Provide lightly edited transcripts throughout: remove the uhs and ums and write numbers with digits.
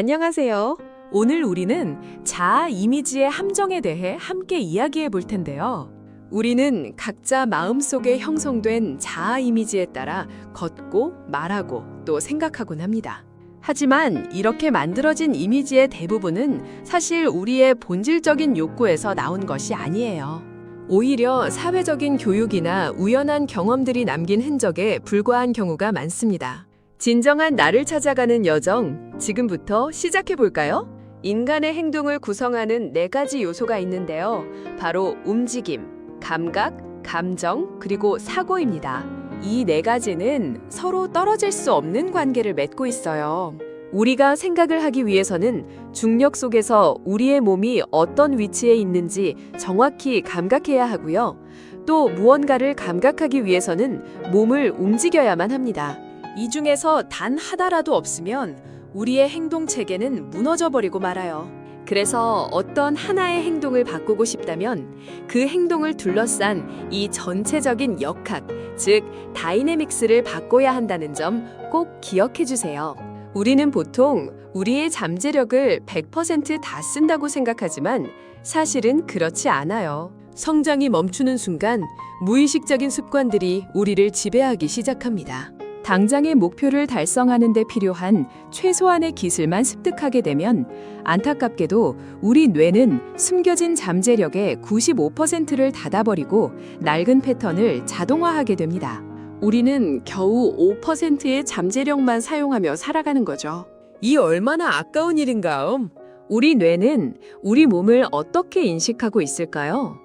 안녕하세요. 오늘 우리는 자아 이미지의 함정에 대해 함께 이야기해 볼 텐데요. 우리는 각자 마음속에 형성된 자아 이미지에 따라 걷고 말하고 또 생각하곤 합니다. 하지만 이렇게 만들어진 이미지의 대부분은 사실 우리의 본질적인 욕구에서 나온 것이 아니에요. 오히려 사회적인 교육이나 우연한 경험들이 남긴 흔적에 불과한 경우가 많습니다. 진정한 나를 찾아가는 여정, 지금부터 시작해 볼까요? 인간의 행동을 구성하는 4가지 요소가 있는데요. 바로 움직임, 감각, 감정, 그리고 사고입니다. 이 4가지는 서로 떨어질 수 없는 관계를 맺고 있어요. 우리가 생각을 하기 위해서는 중력 속에서 우리의 몸이 어떤 위치에 있는지 정확히 감각해야 하고요. 또 무언가를 감각하기 위해서는 몸을 움직여야만 합니다. 이 중에서 단 하나라도 없으면 우리의 행동 체계는 무너져 버리고 말아요. 그래서 어떤 하나의 행동을 바꾸고 싶다면 그 행동을 둘러싼 이 전체적인 역학, 즉 다이내믹스를 바꿔야 한다는 점 꼭 기억해 주세요. 우리는 보통 우리의 잠재력을 100% 다 쓴다고 생각하지만 사실은 그렇지 않아요. 성장이 멈추는 순간 무의식적인 습관들이 우리를 지배하기 시작합니다. 당장의 목표를 달성하는 데 필요한 최소한의 기술만 습득하게 되면 안타깝게도 우리 뇌는 숨겨진 잠재력의 95%를 닫아버리고 낡은 패턴을 자동화하게 됩니다. 우리는 겨우 5%의 잠재력만 사용하며 살아가는 거죠. 이 얼마나 아까운 일인가요? 우리 뇌는 우리 몸을 어떻게 인식하고 있을까요?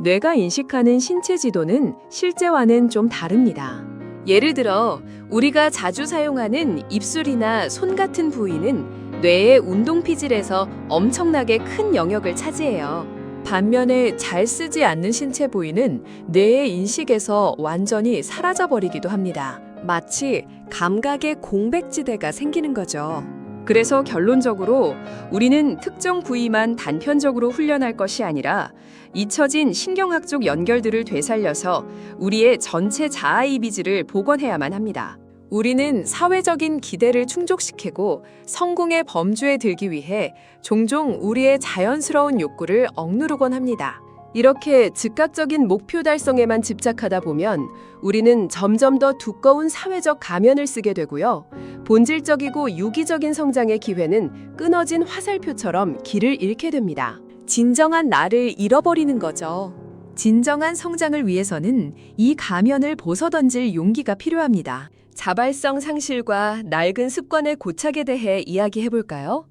뇌가 인식하는 신체 지도는 실제와는 좀 다릅니다. 예를 들어 우리가 자주 사용하는 입술이나 손 같은 부위는 뇌의 운동 피질에서 엄청나게 큰 영역을 차지해요. 반면에 잘 쓰지 않는 신체 부위는 뇌의 인식에서 완전히 사라져버리기도 합니다. 마치 감각의 공백지대가 생기는 거죠. 그래서 결론적으로 우리는 특정 부위만 단편적으로 훈련할 것이 아니라 잊혀진 신경학적 연결들을 되살려서 우리의 전체 자아 이미지를 복원해야만 합니다. 우리는 사회적인 기대를 충족시키고 성공의 범주에 들기 위해 종종 우리의 자연스러운 욕구를 억누르곤 합니다. 이렇게 즉각적인 목표 달성에만 집착하다 보면 우리는 점점 더 두꺼운 사회적 가면을 쓰게 되고요. 본질적이고 유기적인 성장의 기회는 끊어진 화살표처럼 길을 잃게 됩니다. 진정한 나를 잃어버리는 거죠. 진정한 성장을 위해서는 이 가면을 벗어던질 용기가 필요합니다. 자발성 상실과 낡은 습관의 고착에 대해 이야기해 볼까요?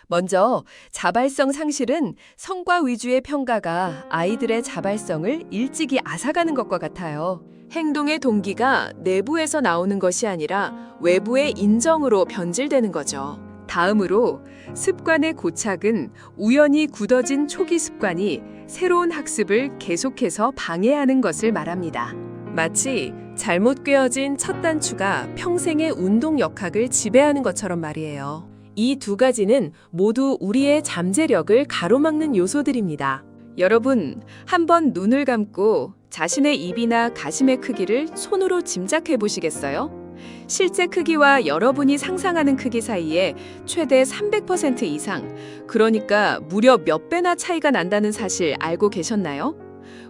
먼저 자발성 상실은 성과 위주의 평가가 아이들의 자발성을 일찍이 앗아가는 것과 같아요. 행동의 동기가 내부에서 나오는 것이 아니라 외부의 인정으로 변질되는 거죠. 다음으로 습관의 고착은 우연히 굳어진 초기 습관이 새로운 학습을 계속해서 방해하는 것을 말합니다. 마치 잘못 꿰어진 첫 단추가 평생의 운동 역학을 지배하는 것처럼 말이에요. 이 2가지는 모두 우리의 잠재력을 가로막는 요소들입니다. 여러분, 한번 눈을 감고 자신의 입이나 가심의 크기를 손으로 짐작해 보시겠어요? 실제 크기와 여러분이 상상하는 크기 사이에 최대 300% 이상, 그러니까 무려 몇 배나 차이가 난다는 사실 알고 계셨나요?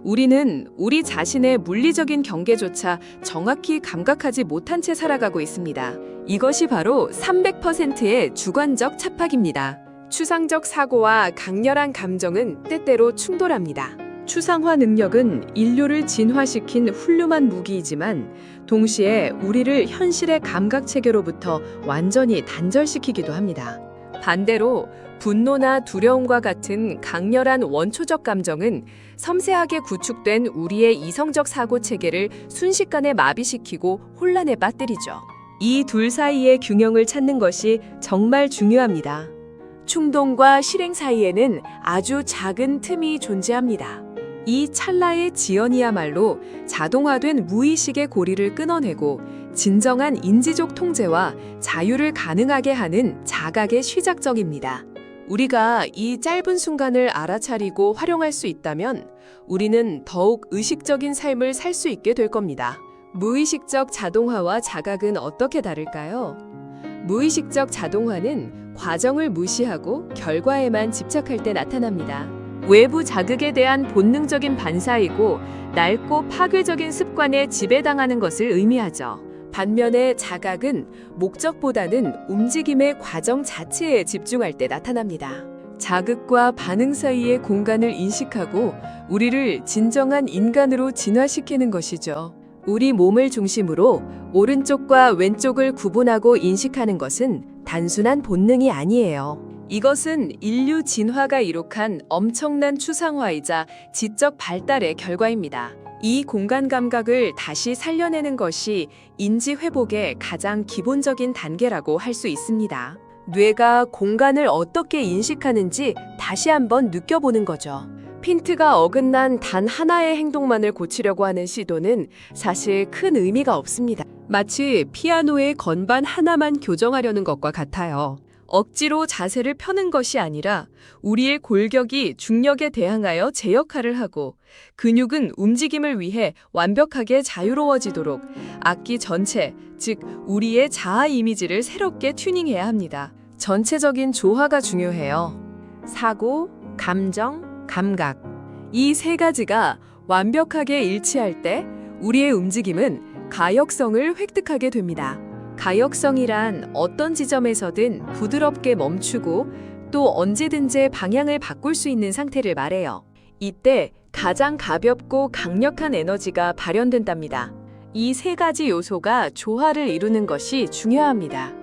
우리는 우리 자신의 물리적인 경계조차 정확히 감각하지 못한 채 살아가고 있습니다. 이것이 바로 300%의 주관적 착박입니다. 추상적 사고와 강렬한 감정은 때때로 충돌합니다. 추상화 능력은 인류를 진화시킨 훌륭한 무기이지만 동시에 우리를 현실의 감각 체계로부터 완전히 단절시키기도 합니다. 반대로 분노나 두려움과 같은 강렬한 원초적 감정은 섬세하게 구축된 우리의 이성적 사고 체계를 순식간에 마비시키고 혼란에 빠뜨리죠. 이 둘 사이의 균형을 찾는 것이 정말 중요합니다. 충동과 실행 사이에는 아주 작은 틈이 존재합니다. 이 찰나의 지연이야말로 자동화된 무의식의 고리를 끊어내고 진정한 인지적 통제와 자유를 가능하게 하는 자각의 시작점입니다. 우리가 이 짧은 순간을 알아차리고 활용할 수 있다면 우리는 더욱 의식적인 삶을 살 수 있게 될 겁니다. 무의식적 자동화와 자각은 어떻게 다를까요? 무의식적 자동화는 과정을 무시하고 결과에만 집착할 때 나타납니다. 외부 자극에 대한 본능적인 반사이고 낡고 파괴적인 습관에 지배당하는 것을 의미하죠. 반면에 자각은 목적보다는 움직임의 과정 자체에 집중할 때 나타납니다. 자극과 반응 사이의 공간을 인식하고 우리를 진정한 인간으로 진화시키는 것이죠. 우리 몸을 중심으로 오른쪽과 왼쪽을 구분하고 인식하는 것은 단순한 본능이 아니에요. 이것은 인류 진화가 이룩한 엄청난 추상화이자 지적 발달의 결과입니다. 이 공간 감각을 다시 살려내는 것이 인지 회복의 가장 기본적인 단계라고 할 수 있습니다. 뇌가 공간을 어떻게 인식하는지 다시 한번 느껴보는 거죠. 핀트가 어긋난 단 하나의 행동만을 고치려고 하는 시도는 사실 큰 의미가 없습니다. 마치 피아노의 건반 하나만 교정하려는 것과 같아요. 억지로 자세를 펴는 것이 아니라 우리의 골격이 중력에 대항하여 제 역할을 하고 근육은 움직임을 위해 완벽하게 자유로워지도록 악기 전체, 즉 우리의 자아 이미지를 새롭게 튜닝해야 합니다. 전체적인 조화가 중요해요. 사고, 감정, 감각. 이 세 가지가 완벽하게 일치할 때 우리의 움직임은 가역성을 획득하게 됩니다. 가역성이란 어떤 지점에서든 부드럽게 멈추고 또 언제든지 방향을 바꿀 수 있는 상태를 말해요. 이때 가장 가볍고 강력한 에너지가 발현된답니다. 이 세 가지 요소가 조화를 이루는 것이 중요합니다.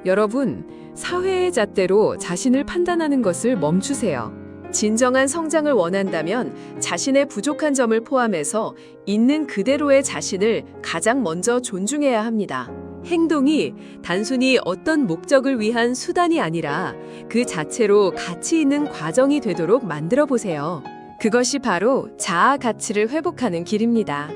여러분, 사회의 잣대로 자신을 판단하는 것을 멈추세요. 진정한 성장을 원한다면 자신의 부족한 점을 포함해서 있는 그대로의 자신을 가장 먼저 존중해야 합니다. 행동이 단순히 어떤 목적을 위한 수단이 아니라 그 자체로 가치 있는 과정이 되도록 만들어 보세요. 그것이 바로 자아 가치를 회복하는 길입니다.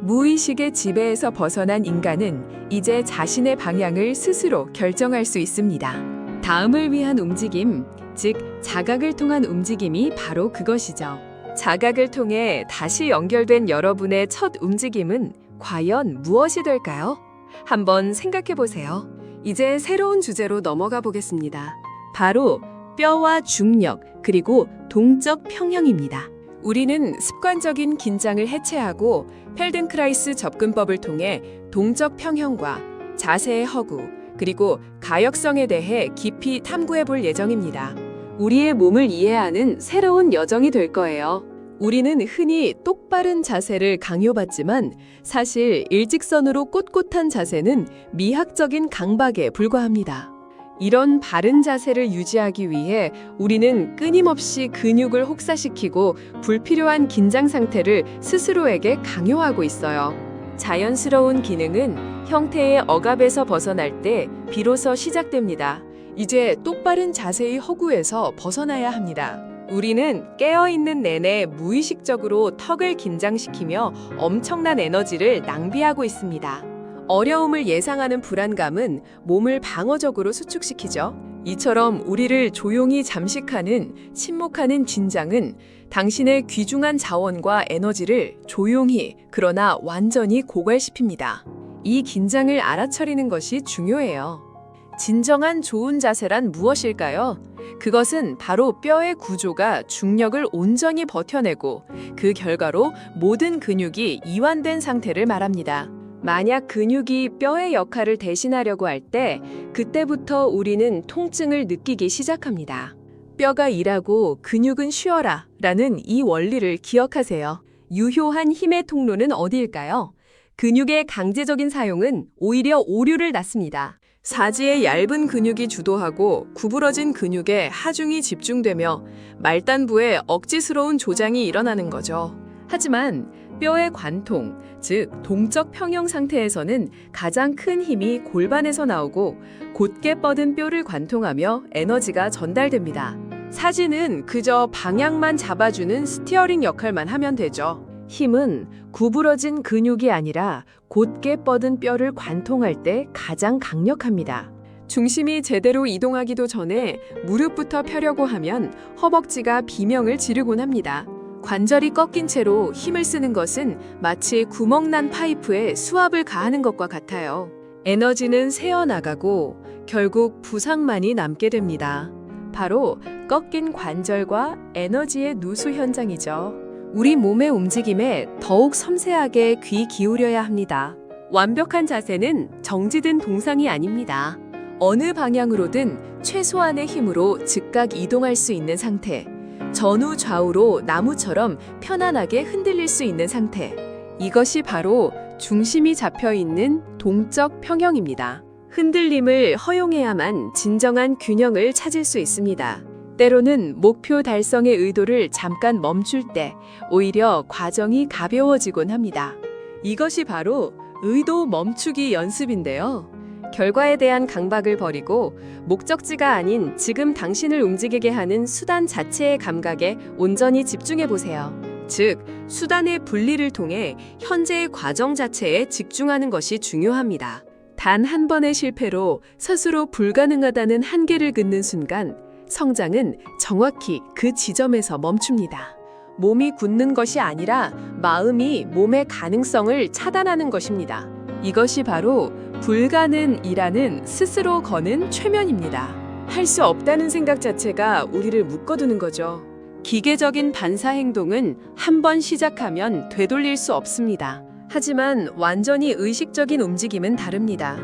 무의식의 지배에서 벗어난 인간은 이제 자신의 방향을 스스로 결정할 수 있습니다. 다음을 위한 움직임, 즉 자각을 통한 움직임이 바로 그것이죠. 자각을 통해 다시 연결된 여러분의 첫 움직임은 과연 무엇이 될까요? 한번 생각해 보세요. 이제 새로운 주제로 넘어가 보겠습니다. 바로 뼈와 중력, 그리고 동적 평형입니다. 우리는 습관적인 긴장을 해체하고 펠덴크라이스 접근법을 통해 동적 평형과 자세의 허구, 그리고 가역성에 대해 깊이 탐구해 볼 예정입니다. 우리의 몸을 이해하는 새로운 여정이 될 거예요. 우리는 흔히 똑바른 자세를 강요받지만 사실 일직선으로 꼿꼿한 자세는 미학적인 강박에 불과합니다. 이런 바른 자세를 유지하기 위해 우리는 끊임없이 근육을 혹사시키고 불필요한 긴장 상태를 스스로에게 강요하고 있어요. 자연스러운 기능은 형태의 억압에서 벗어날 때 비로소 시작됩니다. 이제 똑바른 자세의 허구에서 벗어나야 합니다. 우리는 깨어있는 내내 무의식적으로 턱을 긴장시키며 엄청난 에너지를 낭비하고 있습니다. 어려움을 예상하는 불안감은 몸을 방어적으로 수축시키죠. 이처럼 우리를 조용히 잠식하는 침묵하는 긴장은 당신의 귀중한 자원과 에너지를 조용히 그러나 완전히 고갈시킵니다. 이 긴장을 알아차리는 것이 중요해요. 진정한 좋은 자세란 무엇일까요? 그것은 바로 뼈의 구조가 중력을 온전히 버텨내고 그 결과로 모든 근육이 이완된 상태를 말합니다. 만약 근육이 뼈의 역할을 대신하려고 할 때 그때부터 우리는 통증을 느끼기 시작합니다. 뼈가 일하고 근육은 쉬어라 라는 이 원리를 기억하세요. 유효한 힘의 통로는 어디일까요? 근육의 강제적인 사용은 오히려 오류를 낳습니다. 사지의 얇은 근육이 주도하고 구부러진 근육에 하중이 집중되며 말단부에 억지스러운 조장이 일어나는 거죠. 하지만 뼈의 관통, 즉 동적 평형 상태에서는 가장 큰 힘이 골반에서 나오고 곧게 뻗은 뼈를 관통하며 에너지가 전달됩니다. 사지는 그저 방향만 잡아주는 스티어링 역할만 하면 되죠. 힘은 구부러진 근육이 아니라 곧게 뻗은 뼈를 관통할 때 가장 강력합니다. 중심이 제대로 이동하기도 전에 무릎부터 펴려고 하면 허벅지가 비명을 지르곤 합니다. 관절이 꺾인 채로 힘을 쓰는 것은 마치 구멍난 파이프에 수압을 가하는 것과 같아요. 에너지는 새어나가고 결국 부상만이 남게 됩니다. 바로 꺾인 관절과 에너지의 누수 현장이죠. 우리 몸의 움직임에 더욱 섬세하게 귀 기울여야 합니다. 완벽한 자세는 정지된 동상이 아닙니다. 어느 방향으로든 최소한의 힘으로 즉각 이동할 수 있는 상태. 전후 좌우로 나무처럼 편안하게 흔들릴 수 있는 상태. 이것이 바로 중심이 잡혀 있는 동적 평형입니다. 흔들림을 허용해야만 진정한 균형을 찾을 수 있습니다. 때로는 목표 달성의 의도를 잠깐 멈출 때 오히려 과정이 가벼워지곤 합니다. 이것이 바로 의도 멈추기 연습인데요. 결과에 대한 강박을 버리고 목적지가 아닌 지금 당신을 움직이게 하는 수단 자체의 감각에 온전히 집중해 보세요. 즉, 수단의 분리를 통해 현재의 과정 자체에 집중하는 것이 중요합니다. 단 한 번의 실패로 스스로 불가능하다는 한계를 긋는 순간 성장은 정확히 그 지점에서 멈춥니다. 몸이 굳는 것이 아니라 마음이 몸의 가능성을 차단하는 것입니다. 이것이 바로 불가능이라는 스스로 거는 최면입니다. 할 수 없다는 생각 자체가 우리를 묶어두는 거죠. 기계적인 반사 행동은 한 번 시작하면 되돌릴 수 없습니다. 하지만 완전히 의식적인 움직임은 다릅니다.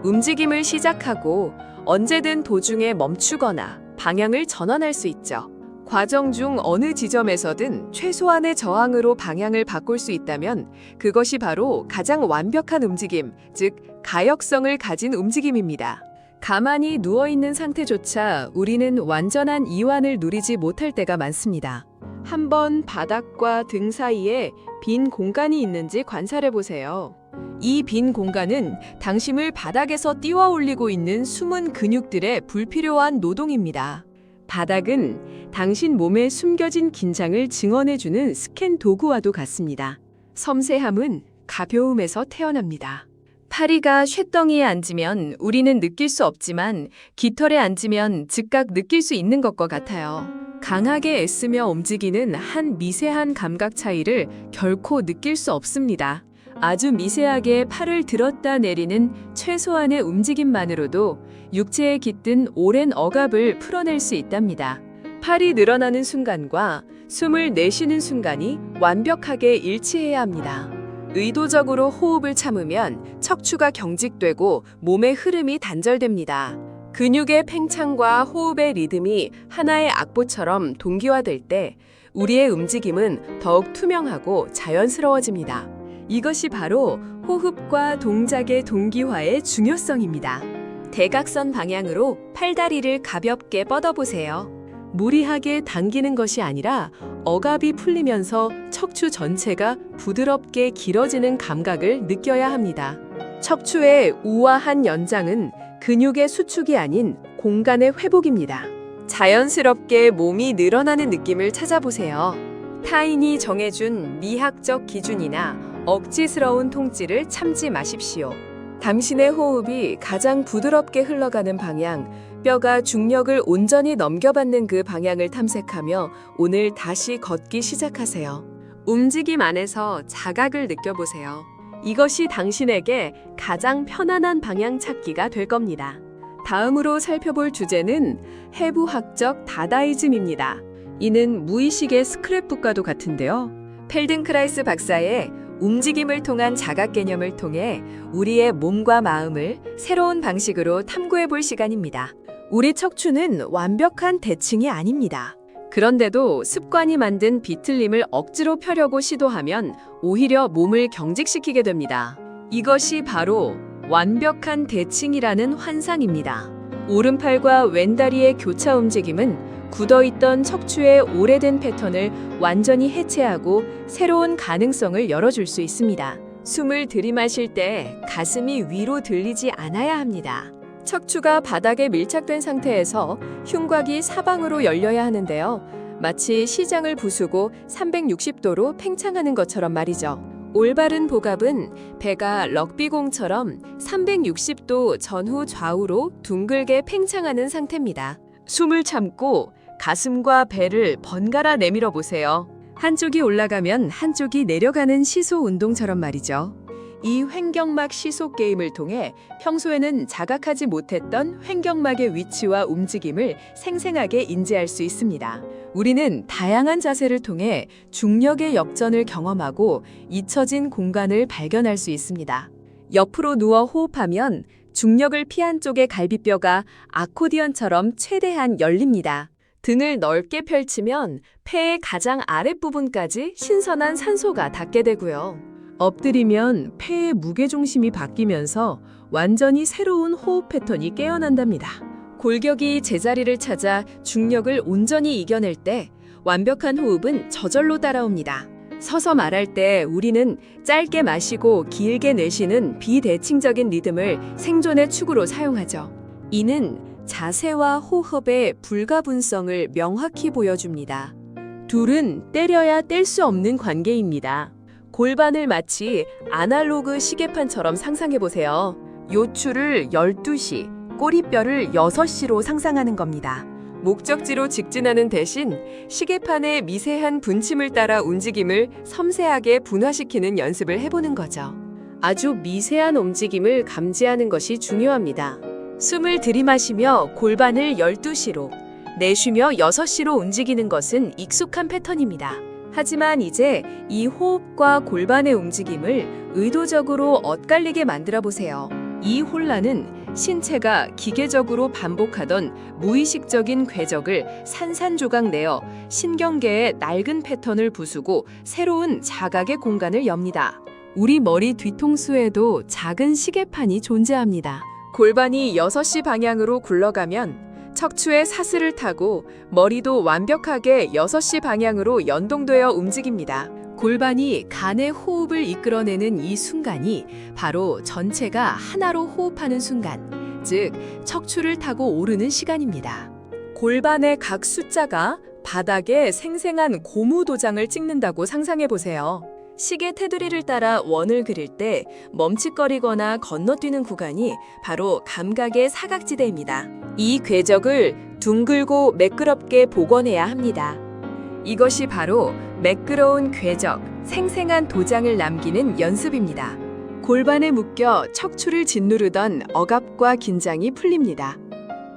움직임을 시작하고 언제든 도중에 멈추거나 방향을 전환할 수 있죠. 과정 중 어느 지점에서든 최소한의 저항으로 방향을 바꿀 수 있다면 그것이 바로 가장 완벽한 움직임, 즉 가역성을 가진 움직임입니다. 가만히 누워있는 상태조차 우리는 완전한 이완을 누리지 못할 때가 많습니다. 한번 바닥과 등 사이에 빈 공간이 있는지 관찰해 보세요. 이 빈 공간은 당심을 바닥에서 띄워 올리고 있는 숨은 근육들의 불필요한 노동입니다. 바닥은 당신 몸에 숨겨진 긴장을 증언해주는 스캔 도구와도 같습니다. 섬세함은 가벼움에서 태어납니다. 파리가 쇳덩이에 앉으면 우리는 느낄 수 없지만 깃털에 앉으면 즉각 느낄 수 있는 것과 같아요. 강하게 애쓰며 움직이는 한 미세한 감각 차이를 결코 느낄 수 없습니다. 아주 미세하게 팔을 들었다 내리는 최소한의 움직임만으로도 육체에 깃든 오랜 억압을 풀어낼 수 있답니다. 팔이 늘어나는 순간과 숨을 내쉬는 순간이 완벽하게 일치해야 합니다. 의도적으로 호흡을 참으면 척추가 경직되고 몸의 흐름이 단절됩니다. 근육의 팽창과 호흡의 리듬이 하나의 악보처럼 동기화될 때 우리의 움직임은 더욱 투명하고 자연스러워집니다. 이것이 바로 호흡과 동작의 동기화의 중요성입니다. 대각선 방향으로 팔다리를 가볍게 뻗어보세요. 무리하게 당기는 것이 아니라 억압이 풀리면서 척추 전체가 부드럽게 길어지는 감각을 느껴야 합니다. 척추의 우아한 연장은 근육의 수축이 아닌 공간의 회복입니다. 자연스럽게 몸이 늘어나는 느낌을 찾아보세요. 타인이 정해준 미학적 기준이나 억지스러운 통지를 참지 마십시오. 당신의 호흡이 가장 부드럽게 흘러가는 방향, 뼈가 중력을 온전히 넘겨받는 그 방향을 탐색하며 오늘 다시 걷기 시작하세요. 움직임 안에서 자각을 느껴보세요. 이것이 당신에게 가장 편안한 방향 찾기가 될 겁니다. 다음으로 살펴볼 주제는 해부학적 다다이즘입니다. 이는 무의식의 스크랩북과도 같은데요. 펠든크라이스 박사의 움직임을 통한 자각 개념을 통해 우리의 몸과 마음을 새로운 방식으로 탐구해 볼 시간입니다. 우리 척추는 완벽한 대칭이 아닙니다. 그런데도 습관이 만든 비틀림을 억지로 펴려고 시도하면 오히려 몸을 경직시키게 됩니다. 이것이 바로 완벽한 대칭이라는 환상입니다. 오른팔과 왼다리의 교차 움직임은 굳어있던 척추의 오래된 패턴을 완전히 해체하고 새로운 가능성을 열어줄 수 있습니다. 숨을 들이마실 때 가슴이 위로 들리지 않아야 합니다. 척추가 바닥에 밀착된 상태에서 흉곽이 사방으로 열려야 하는데요. 마치 시장을 부수고 360도로 팽창하는 것처럼 말이죠. 올바른 복압은 배가 럭비공처럼 360도 전후 좌우로 둥글게 팽창하는 상태입니다. 숨을 참고 가슴과 배를 번갈아 내밀어 보세요. 한쪽이 올라가면 한쪽이 내려가는 시소 운동처럼 말이죠. 이 횡격막 시속 게임을 통해 평소에는 자각하지 못했던 횡격막의 위치와 움직임을 생생하게 인지할 수 있습니다. 우리는 다양한 자세를 통해 중력의 역전을 경험하고 잊혀진 공간을 발견할 수 있습니다. 옆으로 누워 호흡하면 중력을 피한 쪽의 갈비뼈가 아코디언처럼 최대한 열립니다. 등을 넓게 펼치면 폐의 가장 아랫부분까지 신선한 산소가 닿게 되고요. 엎드리면 폐의 무게중심이 바뀌면서 완전히 새로운 호흡 패턴이 깨어난답니다. 골격이 제자리를 찾아 중력을 온전히 이겨낼 때 완벽한 호흡은 저절로 따라옵니다. 서서 말할 때 우리는 짧게 마시고 길게 내쉬는 비대칭적인 리듬을 생존의 축으로 사용하죠. 이는 자세와 호흡의 불가분성을 명확히 보여줍니다. 둘은 때려야 뗄 수 없는 관계입니다. 골반을 마치 아날로그 시계판처럼 상상해 보세요. 요추를 12시, 꼬리뼈를 6시로 상상하는 겁니다. 목적지로 직진하는 대신 시계판의 미세한 분침을 따라 움직임을 섬세하게 분화시키는 연습을 해보는 거죠. 아주 미세한 움직임을 감지하는 것이 중요합니다. 숨을 들이마시며 골반을 12시로, 내쉬며 6시로 움직이는 것은 익숙한 패턴입니다. 하지만 이제 이 호흡과 골반의 움직임을 의도적으로 엇갈리게 만들어 보세요. 이 혼란은 신체가 기계적으로 반복하던 무의식적인 궤적을 산산조각 내어 신경계의 낡은 패턴을 부수고 새로운 자각의 공간을 엽니다. 우리 머리 뒤통수에도 작은 시계판이 존재합니다. 골반이 6시 방향으로 굴러가면 척추의 사슬을 타고 머리도 완벽하게 6시 방향으로 연동되어 움직입니다. 골반이 간의 호흡을 이끌어내는 이 순간이 바로 전체가 하나로 호흡하는 순간, 즉 척추를 타고 오르는 시간입니다. 골반의 각 숫자가 바닥에 생생한 고무 도장을 찍는다고 상상해 보세요. 시계 테두리를 따라 원을 그릴 때 멈칫거리거나 건너뛰는 구간이 바로 감각의 사각지대입니다. 이 궤적을 둥글고 매끄럽게 복원해야 합니다. 이것이 바로 매끄러운 궤적, 생생한 도장을 남기는 연습입니다. 골반에 묶여 척추를 짓누르던 억압과 긴장이 풀립니다.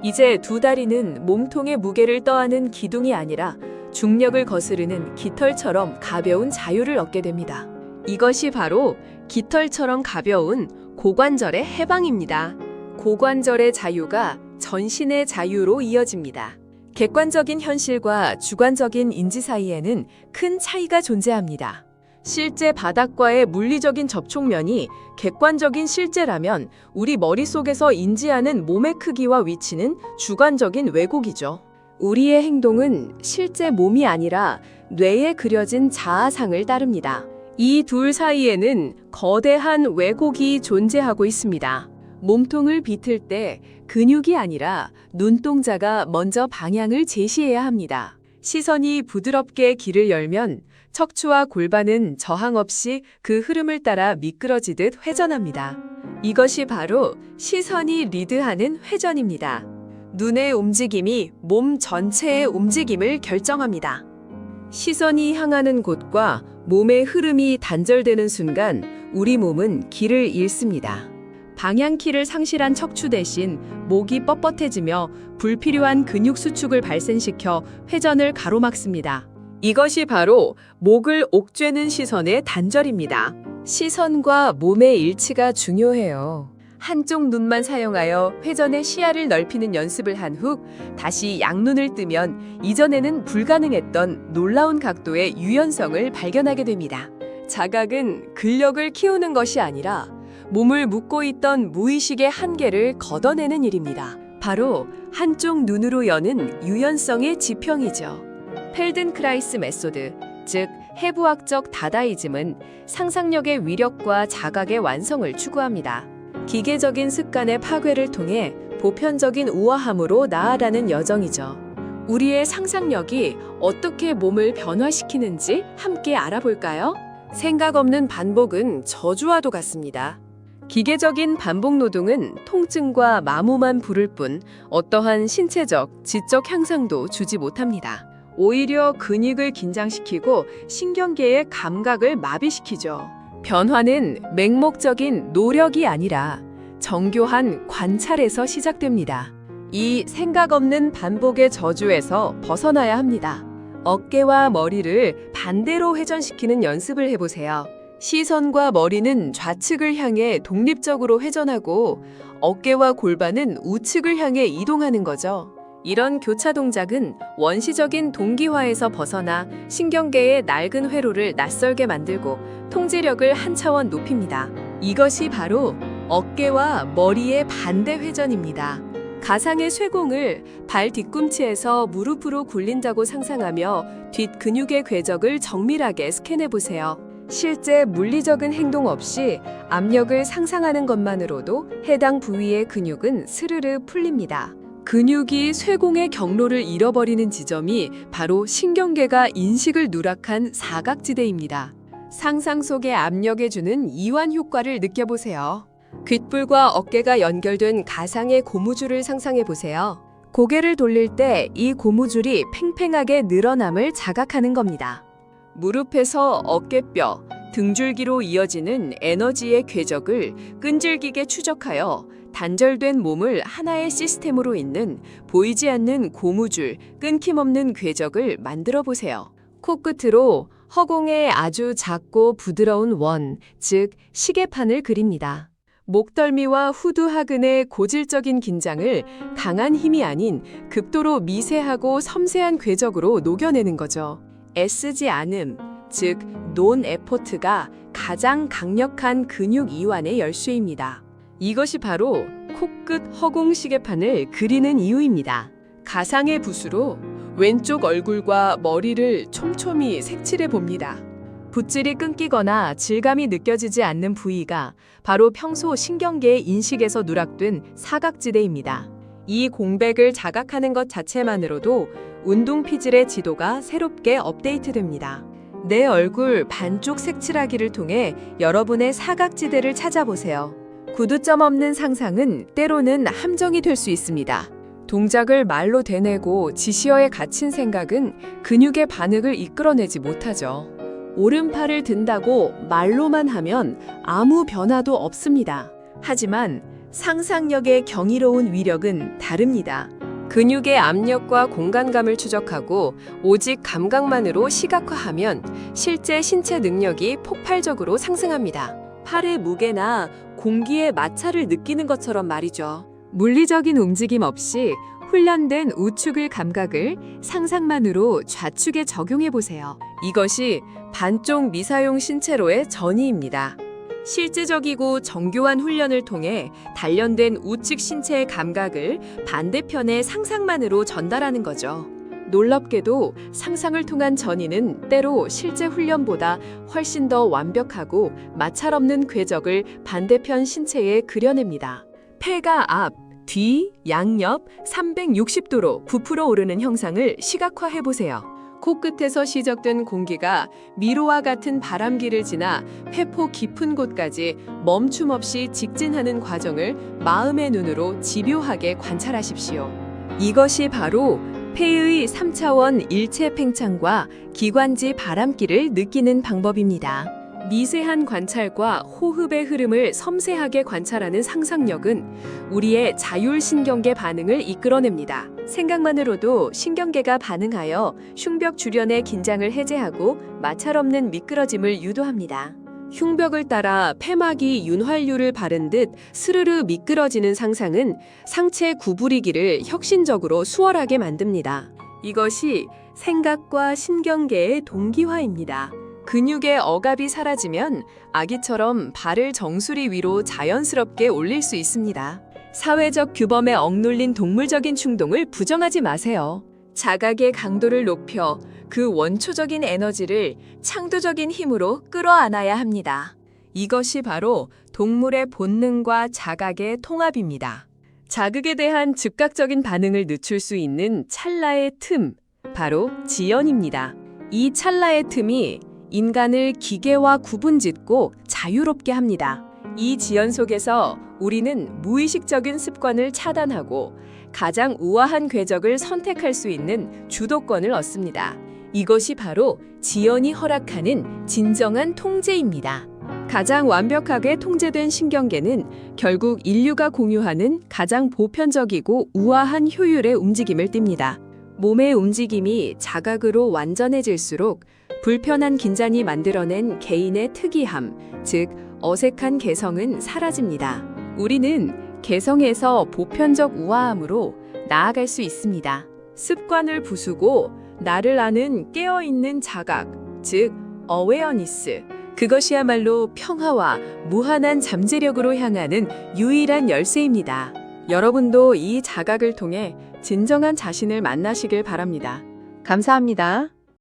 이제 두 다리는 몸통의 무게를 떠안은 기둥이 아니라 중력을 거스르는 깃털처럼 가벼운 자유를 얻게 됩니다. 이것이 바로 깃털처럼 가벼운 고관절의 해방입니다. 고관절의 자유가 전신의 자유로 이어집니다. 객관적인 현실과 주관적인 인지 사이에는 큰 차이가 존재합니다. 실제 바닥과의 물리적인 접촉면이 객관적인 실제라면 우리 머릿속에서 인지하는 몸의 크기와 위치는 주관적인 왜곡이죠. 우리의 행동은 실제 몸이 아니라 뇌에 그려진 자아상을 따릅니다. 이 둘 사이에는 거대한 왜곡이 존재하고 있습니다. 몸통을 비틀 때 근육이 아니라 눈동자가 먼저 방향을 제시해야 합니다. 시선이 부드럽게 길을 열면 척추와 골반은 저항 없이 그 흐름을 따라 미끄러지듯 회전합니다. 이것이 바로 시선이 리드하는 회전입니다. 눈의 움직임이 몸 전체의 움직임을 결정합니다. 시선이 향하는 곳과 몸의 흐름이 단절되는 순간 우리 몸은 길을 잃습니다. 방향키를 상실한 척추 대신 목이 뻣뻣해지며 불필요한 근육 수축을 발생시켜 회전을 가로막습니다. 이것이 바로 목을 옥죄는 시선의 단절입니다. 시선과 몸의 일치가 중요해요. 한쪽 눈만 사용하여 회전의 시야를 넓히는 연습을 한 후 다시 양눈을 뜨면 이전에는 불가능했던 놀라운 각도의 유연성을 발견하게 됩니다. 자각은 근력을 키우는 것이 아니라 몸을 묶고 있던 무의식의 한계를 걷어내는 일입니다. 바로 한쪽 눈으로 여는 유연성의 지평이죠. 펠든크라이스 메소드, 즉 해부학적 다다이즘은 상상력의 위력과 자각의 완성을 추구합니다. 기계적인 습관의 파괴를 통해 보편적인 우아함으로 나아가는 여정이죠. 우리의 상상력이 어떻게 몸을 변화시키는지 함께 알아볼까요? 생각 없는 반복은 저주와도 같습니다. 기계적인 반복 노동은 통증과 마모만 부를 뿐 어떠한 신체적, 지적 향상도 주지 못합니다. 오히려 근육을 긴장시키고 신경계의 감각을 마비시키죠. 변화는 맹목적인 노력이 아니라 정교한 관찰에서 시작됩니다. 이 생각 없는 반복의 저주에서 벗어나야 합니다. 어깨와 머리를 반대로 회전시키는 연습을 해보세요. 시선과 머리는 좌측을 향해 독립적으로 회전하고 어깨와 골반은 우측을 향해 이동하는 거죠. 이런 교차 동작은 원시적인 동기화에서 벗어나 신경계의 낡은 회로를 낯설게 만들고 통제력을 한 차원 높입니다. 이것이 바로 어깨와 머리의 반대 회전입니다. 가상의 쇠공을 발 뒤꿈치에서 무릎으로 굴린다고 상상하며 뒷 근육의 궤적을 정밀하게 스캔해 보세요. 실제 물리적인 행동 없이 압력을 상상하는 것만으로도 해당 부위의 근육은 스르르 풀립니다. 근육이 쇠공의 경로를 잃어버리는 지점이 바로 신경계가 인식을 누락한 사각지대입니다. 상상 속의 압력에 주는 이완 효과를 느껴보세요. 귓불과 어깨가 연결된 가상의 고무줄을 상상해 보세요. 고개를 돌릴 때 이 고무줄이 팽팽하게 늘어남을 자각하는 겁니다. 무릎에서 어깨뼈, 등줄기로 이어지는 에너지의 궤적을 끈질기게 추적하여 단절된 몸을 하나의 시스템으로 잇는 보이지 않는 고무줄, 끊김없는 궤적을 만들어 보세요. 코끝으로 허공에 아주 작고 부드러운 원, 즉 시계판을 그립니다. 목덜미와 후두 하근의 고질적인 긴장을 강한 힘이 아닌 극도로 미세하고 섬세한 궤적으로 녹여내는 거죠. 애쓰지 않음, 즉 논 에포트가 가장 강력한 근육 이완의 열쇠입니다. 이것이 바로 코끝 허공 시계판을 그리는 이유입니다. 가상의 붓으로 왼쪽 얼굴과 머리를 촘촘히 색칠해 봅니다. 붓질이 끊기거나 질감이 느껴지지 않는 부위가 바로 평소 신경계의 인식에서 누락된 사각지대입니다. 이 공백을 자각하는 것 자체만으로도 운동 피질의 지도가 새롭게 업데이트됩니다. 내 얼굴 반쪽 색칠하기를 통해 여러분의 사각지대를 찾아보세요. 구두점 없는 상상은 때로는 함정이 될 수 있습니다. 동작을 말로 되뇌고 지시어에 갇힌 생각은 근육의 반응을 이끌어내지 못하죠. 오른팔을 든다고 말로만 하면 아무 변화도 없습니다. 하지만 상상력의 경이로운 위력은 다릅니다. 근육의 압력과 공간감을 추적하고 오직 감각만으로 시각화하면 실제 신체 능력이 폭발적으로 상승합니다. 팔의 무게나 공기의 마찰을 느끼는 것처럼 말이죠. 물리적인 움직임 없이 훈련된 우측의 감각을 상상만으로 좌측에 적용해 보세요. 이것이 반쪽 미사용 신체로의 전이입니다. 실제적이고 정교한 훈련을 통해 단련된 우측 신체의 감각을 반대편의 상상만으로 전달하는 거죠. 놀랍게도 상상을 통한 전이는 때로 실제 훈련보다 훨씬 더 완벽하고 마찰 없는 궤적을 반대편 신체에 그려냅니다. 폐가 앞, 뒤, 양옆 360도로 부풀어 오르는 형상을 시각화해 보세요. 코끝에서 시작된 공기가 미로와 같은 바람기를 지나 회포 깊은 곳까지 멈춤 없이 직진하는 과정을 마음의 눈으로 집요하게 관찰하십시오. 이것이 바로 폐의 3차원 일체 팽창과 기관지 바람기를 느끼는 방법입니다. 미세한 관찰과 호흡의 흐름을 섬세하게 관찰하는 상상력은 우리의 자율신경계 반응을 이끌어냅니다. 생각만으로도 신경계가 반응하여 흉벽 주변의 긴장을 해제하고 마찰 없는 미끄러짐을 유도합니다. 흉벽을 따라 폐막이 윤활유를 바른 듯 스르르 미끄러지는 상상은 상체 구부리기를 혁신적으로 수월하게 만듭니다. 이것이 생각과 신경계의 동기화입니다. 근육의 억압이 사라지면 아기처럼 발을 정수리 위로 자연스럽게 올릴 수 있습니다. 사회적 규범에 억눌린 동물적인 충동을 부정하지 마세요. 자각의 강도를 높여 그 원초적인 에너지를 창조적인 힘으로 끌어안아야 합니다. 이것이 바로 동물의 본능과 자각의 통합입니다. 자극에 대한 즉각적인 반응을 늦출 수 있는 찰나의 틈, 바로 지연입니다. 이 찰나의 틈이 인간을 기계와 구분짓고 자유롭게 합니다. 이 지연 속에서 우리는 무의식적인 습관을 차단하고 가장 우아한 궤적을 선택할 수 있는 주도권을 얻습니다. 이것이 바로 지연이 허락하는 진정한 통제입니다. 가장 완벽하게 통제된 신경계는 결국 인류가 공유하는 가장 보편적이고 우아한 효율의 움직임을 띱니다. 몸의 움직임이 자각으로 완전해질수록 불편한 긴장이 만들어낸 개인의 특이함, 즉 어색한 개성은 사라집니다. 우리는 개성에서 보편적 우아함으로 나아갈 수 있습니다. 습관을 부수고 나를 아는 깨어있는 자각, 즉 어웨어니스, 그것이야말로 평화와 무한한 잠재력으로 향하는 유일한 열쇠입니다. 여러분도 이 자각을 통해 진정한 자신을 만나시길 바랍니다. 감사합니다.